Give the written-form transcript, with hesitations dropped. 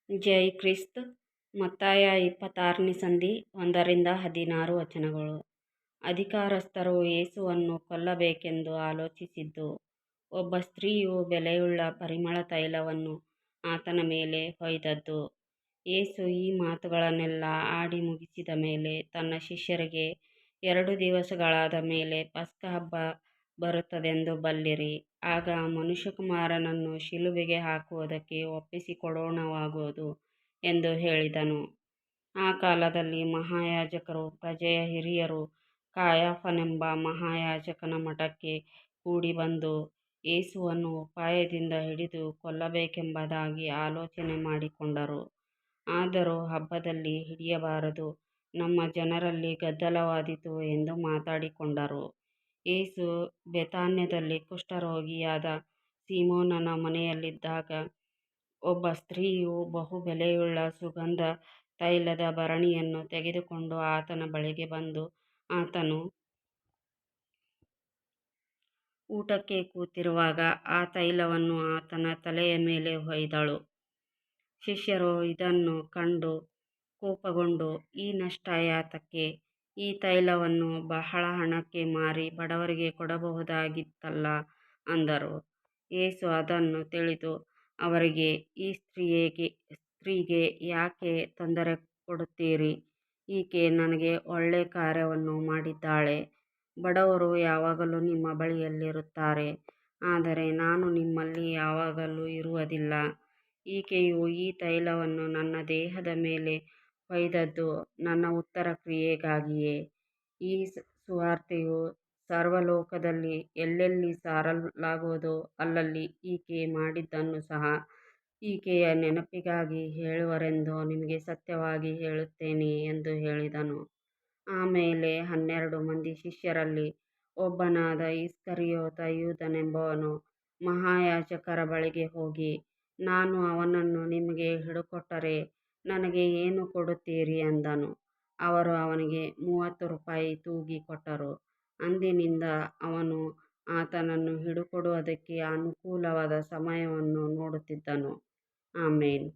ಜೈ Christ. ಮತ್ತಾಯ 26ನೇ ಸಂಧಿ 1-16 ಅಧಿಕಾರಸ್ಥರು ಯೇಸುವನ್ನು ಕೊಲ್ಲಬೇಕೆಂದು ಆಲೋಚಿಸಿದ್ದು. ಒಬ್ಬ ಸ್ತ್ರೀಯು ಬೆಲೆಯುಳ್ಳ ಪರಿಮಳ ತೈಲವನ್ನು ಆತನ ಮೇಲೆ ಹೊಯ್ದದ್ದು. ಯೇಸು ಈ ಮಾತುಗಳನ್ನೆಲ್ಲ ಆಡಿ ಮುಗಿಸಿದ ಮೇಲೆ ತನ್ನ ಶಿಷ್ಯರಿಗೆ, 2 ದಿವಸಗಳಾದ ಮೇಲೆ ಪಸ್ಕಹಬ್ಬ ಬರುತ್ತದೆಂದು ಬಲ್ಲಿರಿ. ಆಗ ಮನುಷ್ಯಕುಮಾರನನ್ನು ಶಿಲುಬೆಗೆ ಹಾಕುವುದಕ್ಕೆ ಒಪ್ಪಿಸಿಕೊಡೋಣವಾಗುವುದು ಎಂದು ಹೇಳಿದನು. ಆ ಕಾಲದಲ್ಲಿ ಮಹಾಯಾಜಕರೂ ಪ್ರಜೆಯ ಹಿರಿಯರೂ ಕಾಯಫನೆಂಬ ಮಹಾಯಾಜಕನ ಮಠಕ್ಕೆ ಕೂಡಿಬಂದು ಯೇಸುವನ್ನು ಉಪಾಯದಿಂದ ಹಿಡಿದು ಕೊಲ್ಲಬೇಕೆಂಬುದಾಗಿ ಆಲೋಚನೆ ಮಾಡಿಕೊಂಡರು. ಆದರೂ ಹಬ್ಬದಲ್ಲಿ ಹಿಡಿಯಬಾರದು, ನಮ್ಮ ಜನರಲ್ಲಿ ಗದ್ದಲವಾದೀತು ಎಂದು ಮಾತಾಡಿಕೊಂಡರು. ಯೇಸು ಬೇಥಾನ್ಯದಲ್ಲಿ ಕುಷ್ಠರೋಗಿಯಾದ ಸೀಮೋನನ ಮನೆಯಲ್ಲಿದ್ದಾಗ ಒಬ್ಬ ಸ್ತ್ರೀಯು ಬಹು ಬೆಲೆಯುಳ್ಳ ಸುಗಂಧ ತೈಲದ ಭರಣಿಯನ್ನು ತೆಗೆದುಕೊಂಡು ಆತನ ಬಳಿಗೆ ಬಂದು ಆತನು ಊಟಕ್ಕೆ ಕೂತಿರುವಾಗ ಆ ತೈಲವನ್ನು ಆತನ ತಲೆಯ ಮೇಲೆ ಹೊಯ್ದಳು. ಶಿಷ್ಯರು ಇದನ್ನು ಕಂಡು ಕೋಪಗೊಂಡು, ಈ ನಷ್ಟ ಯಾತಕ್ಕೆ? ಈ ತೈಲವನ್ನು ಬಹಳ ಹಣಕ್ಕೆ ಮಾರಿ ಬಡವರಿಗೆ ಕೊಡಬಹುದಾಗಿತ್ತಲ್ಲ ಅಂದರು. ಯೇಸು ಅದನ್ನು ತಿಳಿದು ಅವರಿಗೆ, ಈ ಸ್ತ್ರೀಗೆ ಯಾಕೆ ತೊಂದರೆ ಕೊಡುತ್ತೀರಿ? ಈಕೆ ನನಗೆ ಒಳ್ಳೆ ಕಾರ್ಯವನ್ನು ಮಾಡಿದ್ದಾಳೆ. ಬಡವರು ಯಾವಾಗಲೂ ನಿಮ್ಮ ಬಳಿಯಲ್ಲಿರುತ್ತಾರೆ, ಆದರೆ ನಾನು ನಿಮ್ಮಲ್ಲಿ ಯಾವಾಗಲೂ ಇರುವುದಿಲ್ಲ. ಈಕೆಯು ಈ ತೈಲವನ್ನು ನನ್ನ ದೇಹದ ಮೇಲೆ ಹೊಯ್ದದ್ದು ನನ್ನ ಉತ್ತರ ಕ್ರಿಯೆಗಾಗಿಯೇ. ಈ ಸುವಾರ್ತೆಯು ಸರ್ವಲೋಕದಲ್ಲಿ ಎಲ್ಲೆಲ್ಲಿ ಸಾರಲಾಗುವುದೋ ಅಲ್ಲಲ್ಲಿ ಈಕೆ ಮಾಡಿದ್ದನ್ನು ಸಹ ಈಕೆಯ ನೆನಪಿಗಾಗಿ ಹೇಳುವರೆಂದು ನಿಮಗೆ ಸತ್ಯವಾಗಿ ಹೇಳುತ್ತೇನೆ ಎಂದು ಹೇಳಿದನು. ಆಮೇಲೆ 12 ಮಂದಿ ಶಿಷ್ಯರಲ್ಲಿ ಒಬ್ಬನಾದ ಇಸ್ಕರಿಯೋತ ಯೂದನೆಂಬವನು ಮಹಾಯಾಜಕರ ಬಳಿಗೆ ಹೋಗಿ, ನಾನು ಅವನನ್ನು ನಿಮಗೆ ಹಿಡುಕೊಟ್ಟರೆ ನನಗೆ ಏನು ಕೊಡುತ್ತೀರಿ ಅಂದನು. ಅವರು ಅವನಿಗೆ 30 ರೂಪಾಯಿ ತೂಗಿ ಕೊಟ್ಟರು. ಅಂದಿನಿಂದ ಅವನು ಆತನನ್ನು ಹಿಡುಕೊಡುವುದಕ್ಕೆ ಅನುಕೂಲವಾದ ಸಮಯವನ್ನು ನೋಡುತ್ತಿದ್ದನು. ಆಮೆನ್.